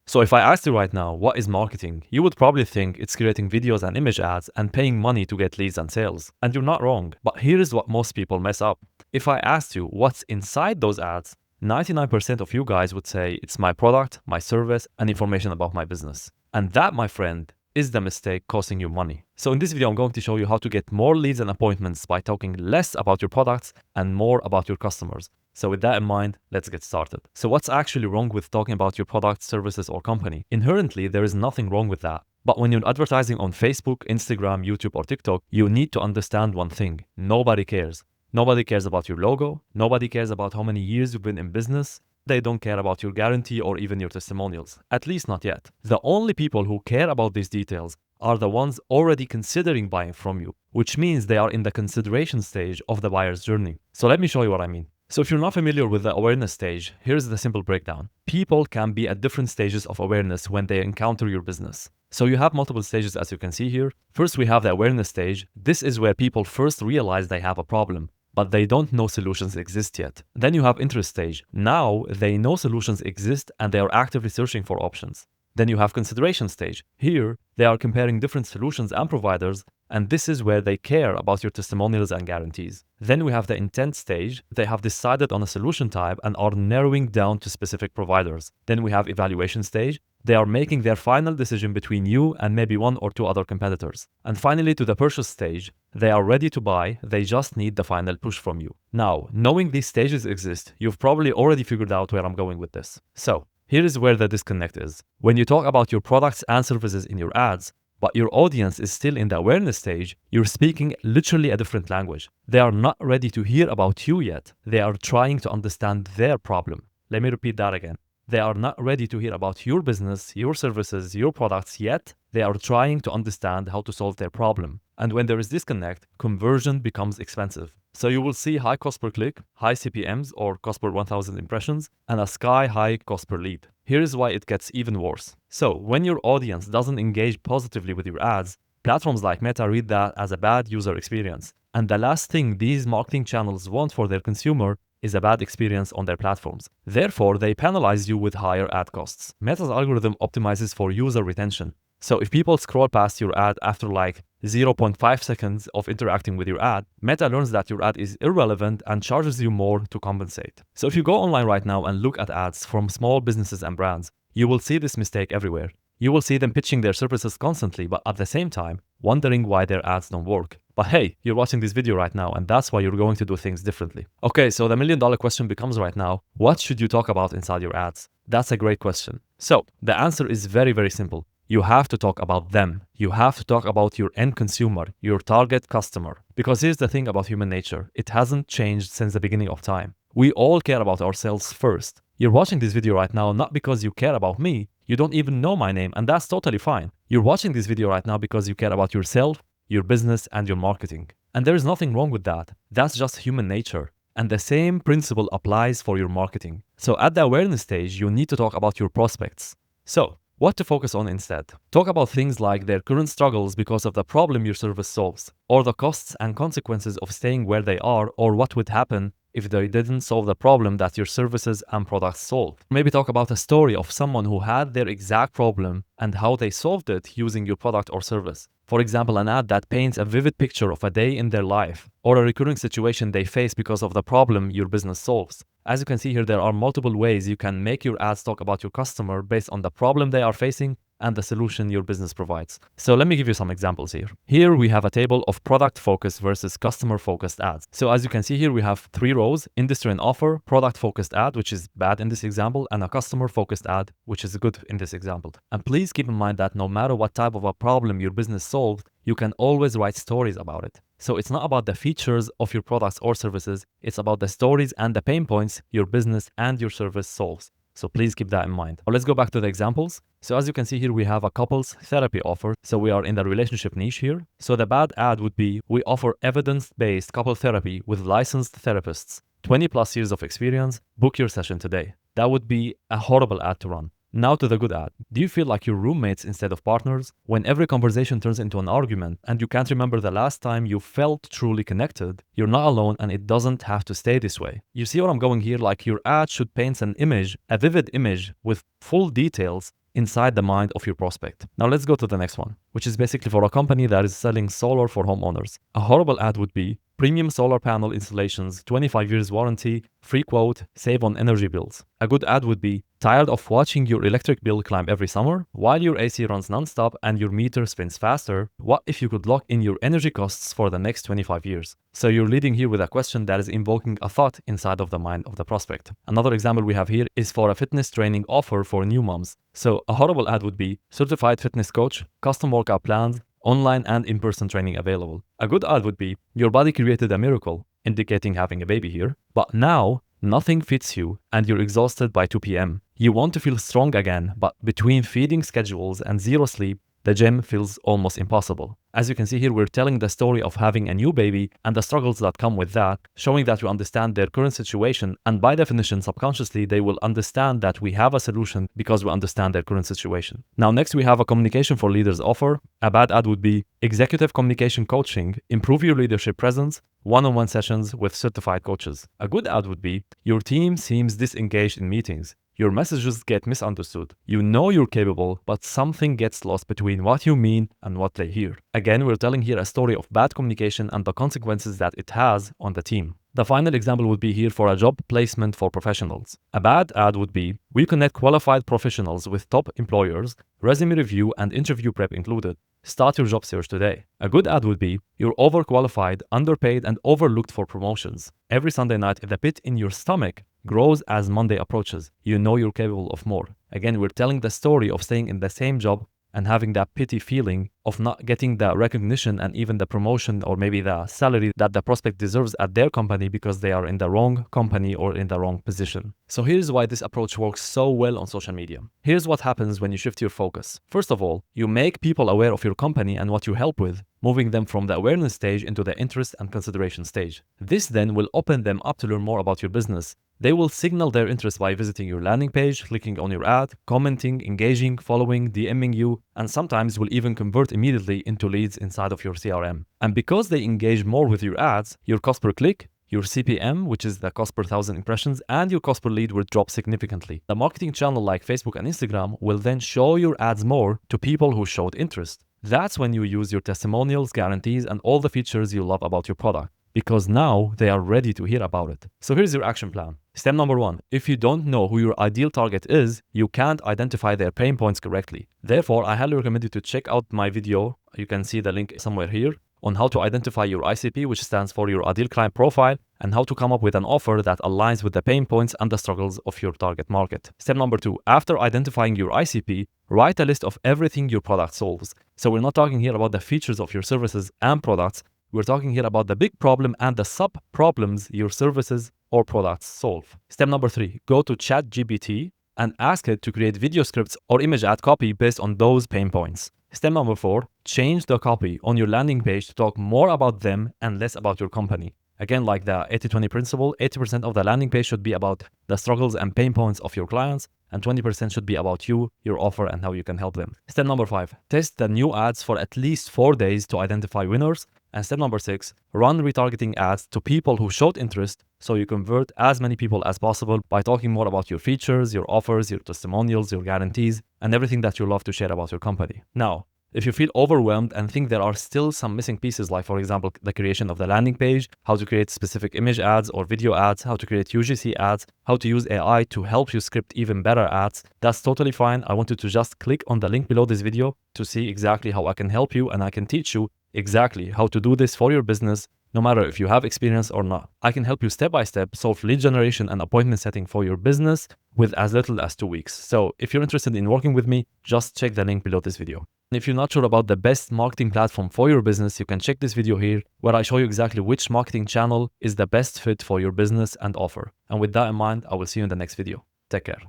So if I asked you right now, what is marketing? You would probably think it's creating videos and image ads and paying money to get leads and sales. And you're not wrong. But here is what most people mess up. If I asked you what's inside those ads, 99% of you guys would say it's my product, my service, and information about my business. And that, my friend, is the mistake costing you money. So in this video, I'm going to show you how to get more leads and appointments by talking less about your products and more about your customers. So with that in mind, let's get started. So what's actually wrong with talking about your product, services, or company? Inherently, there is nothing wrong with that. But when you're advertising on Facebook, Instagram, YouTube, or TikTok, you need to understand one thing. Nobody cares. Nobody cares about your logo. Nobody cares about how many years you've been in business. They don't care about your guarantee or even your testimonials. At least not yet. The only people who care about these details are the ones already considering buying from you, which means they are in the consideration stage of the buyer's journey. So let me show you what I mean. So if you're not familiar with the awareness stage, here's the simple breakdown. People can be at different stages of awareness when they encounter your business. So you have multiple stages, as you can see here. First, we have the awareness stage. This is where people first realize they have a problem, but they don't know solutions exist yet. Then you have interest stage. Now they know solutions exist and they are actively searching for options. Then you have consideration stage. Here, they are comparing different solutions and providers, and this is where they care about your testimonials and guarantees. Then we have the intent stage. They have decided on a solution type and are narrowing down to specific providers. Then we have evaluation stage. They are making their final decision between you and maybe one or two other competitors. And finally, to the purchase stage, they are ready to buy, they just need the final push from you. Now, knowing these stages exist, you've probably already figured out where I'm going with this. So, here is where the disconnect is. When you talk about your products and services in your ads, but your audience is still in the awareness stage, you're speaking literally a different language. They are not ready to hear about you yet. They are trying to understand their problem. Let me repeat that again. They are not ready to hear about your business, your services, your products yet. They are trying to understand how to solve their problem. And when there is disconnect, conversion becomes expensive. So you will see high cost per click, high CPMs or cost per 1000 impressions, and a sky-high cost per lead. Here is why it gets even worse. So when your audience doesn't engage positively with your ads, platforms like Meta read that as a bad user experience. And the last thing these marketing channels want for their consumer is a bad experience on their platforms. Therefore, they penalize you with higher ad costs. Meta's algorithm optimizes for user retention. So if people scroll past your ad after like 0.5 seconds of interacting with your ad, Meta learns that your ad is irrelevant and charges you more to compensate. So if you go online right now and look at ads from small businesses and brands, you will see this mistake everywhere. You will see them pitching their services constantly, but at the same time, wondering why their ads don't work. But hey, you're watching this video right now, and that's why you're going to do things differently. Okay, so the million-dollar question becomes right now, what should you talk about inside your ads? That's a great question. So the answer is very, very simple. You have to talk about them. You have to talk about your end consumer, your target customer. Because here's the thing about human nature. It hasn't changed since the beginning of time. We all care about ourselves first. You're watching this video right now not because you care about me. You don't even know my name, and that's totally fine. You're watching this video right now because you care about yourself, your business, and your marketing. And there is nothing wrong with that. That's just human nature. And the same principle applies for your marketing. So at the awareness stage, you need to talk about your prospects. So, what to focus on instead? Talk about things like their current struggles because of the problem your service solves, or the costs and consequences of staying where they are, or what would happen if they didn't solve the problem that your services and products solve. Maybe talk about a story of someone who had their exact problem and how they solved it using your product or service. For example, an ad that paints a vivid picture of a day in their life, or a recurring situation they face because of the problem your business solves. As you can see here, there are multiple ways you can make your ads talk about your customer based on the problem they are facing and the solution your business provides. So let me give you some examples here. Here we have a table of product-focused versus customer-focused ads. So as you can see here, we have 3 rows: industry and offer, product-focused ad, which is bad in this example, and a customer-focused ad, which is good in this example. And please keep in mind that no matter what type of a problem your business solved, you can always write stories about it. So it's not about the features of your products or services, it's about the stories and the pain points your business and your service solves. So please keep that in mind. Now let's go back to the examples. So as you can see here, we have a couples therapy offer. So we are in the relationship niche here. So the bad ad would be, we offer evidence-based couple therapy with licensed therapists, 20 plus years of experience, book your session today. That would be a horrible ad to run. Now to the good ad. Do you feel like you're roommates instead of partners? When every conversation turns into an argument and you can't remember the last time you felt truly connected, you're not alone and it doesn't have to stay this way. You see what I'm going here? Like your ad should paint an image, a vivid image with full details inside the mind of your prospect. Now let's go to the next one, which is basically for a company that is selling solar for homeowners. A horrible ad would be premium solar panel installations, 25 years warranty, free quote, save on energy bills. A good ad would be tired of watching your electric bill climb every summer while your AC runs nonstop and your meter spins faster? What if you could lock in your energy costs for the next 25 years? So you're leading here with a question that is invoking a thought inside of the mind of the prospect. Another example we have here is for a fitness training offer for new moms. So a horrible ad would be certified fitness coach, custom workout plans, online and in-person training available. A good ad would be your body created a miracle, indicating having a baby here, but now nothing fits you and you're exhausted by 2 p.m. You want to feel strong again, but between feeding schedules and zero sleep, the gym feels almost impossible. As you can see here, we're telling the story of having a new baby and the struggles that come with that, showing that we understand their current situation, and by definition, subconsciously, they will understand that we have a solution because we understand their current situation. Now, next we have a communication for leaders offer. A bad ad would be executive communication coaching, improve your leadership presence, one-on-one sessions with certified coaches. A good ad would be your team seems disengaged in meetings. Your messages get misunderstood. You know you're capable, but something gets lost between what you mean and what they hear. Again, we're telling here a story of bad communication and the consequences that it has on the team. The final example would be here for a job placement for professionals. A bad ad would be, we connect qualified professionals with top employers, resume review and interview prep included. Start your job search today. A good ad would be, you're overqualified, underpaid, and overlooked for promotions. Every Sunday night, the pit in your stomach grows as Monday approaches. You know you're capable of more. Again, we're telling the story of staying in the same job and having that pity feeling of not getting the recognition and even the promotion or maybe the salary that the prospect deserves at their company because they are in the wrong company or in the wrong position. So here's why this approach works so well on social media. Here's what happens when you shift your focus. First of all, you make people aware of your company and what you help with, moving them from the awareness stage into the interest and consideration stage. This then will open them up to learn more about your business. They will signal their interest by visiting your landing page, clicking on your ad, commenting, engaging, following, DMing you, and sometimes will even convert immediately into leads inside of your CRM. And because they engage more with your ads, your cost per click, your CPM, which is the cost per 1,000 impressions, and your cost per lead will drop significantly. The marketing channel like Facebook and Instagram will then show your ads more to people who showed interest. That's when you use your testimonials, guarantees, and all the features you love about your product, because now they are ready to hear about it. So here's your action plan. Step number 1. If you don't know who your ideal target is, you can't identify their pain points correctly. Therefore, I highly recommend you to check out my video. You can see the link somewhere here on how to identify your ICP, which stands for your ideal client profile, and how to come up with an offer that aligns with the pain points and the struggles of your target market. Step number 2. After identifying your ICP, write a list of everything your product solves. So we're not talking here about the features of your services and products. We're talking here about the big problem and the sub-problems your services or products solve. Step number 3, go to ChatGPT and ask it to create video scripts or image ad copy based on those pain points. Step number 4, change the copy on your landing page to talk more about them and less about your company. Again, like the 80-20 principle, 80% of the landing page should be about the struggles and pain points of your clients, and 20% should be about you, your offer, and how you can help them. Step number 5, test the new ads for at least 4 days to identify winners. And step number 6, run retargeting ads to people who showed interest so you convert as many people as possible by talking more about your features, your offers, your testimonials, your guarantees, and everything that you love to share about your company. Now, if you feel overwhelmed and think there are still some missing pieces, like for example, the creation of the landing page, how to create specific image ads or video ads, how to create UGC ads, how to use AI to help you script even better ads, that's totally fine. I want you to just click on the link below this video to see exactly how I can help you, and I can teach you exactly how to do this for your business, no matter if you have experience or not. I can help you step by step solve lead generation and appointment setting for your business with as little as 2 weeks. So if you're interested in working with me, just check the link below this video. And if you're not sure about the best marketing platform for your business, you can check this video here where I show you exactly which marketing channel is the best fit for your business and offer. And with that in mind, I will see you in the next video. Take care.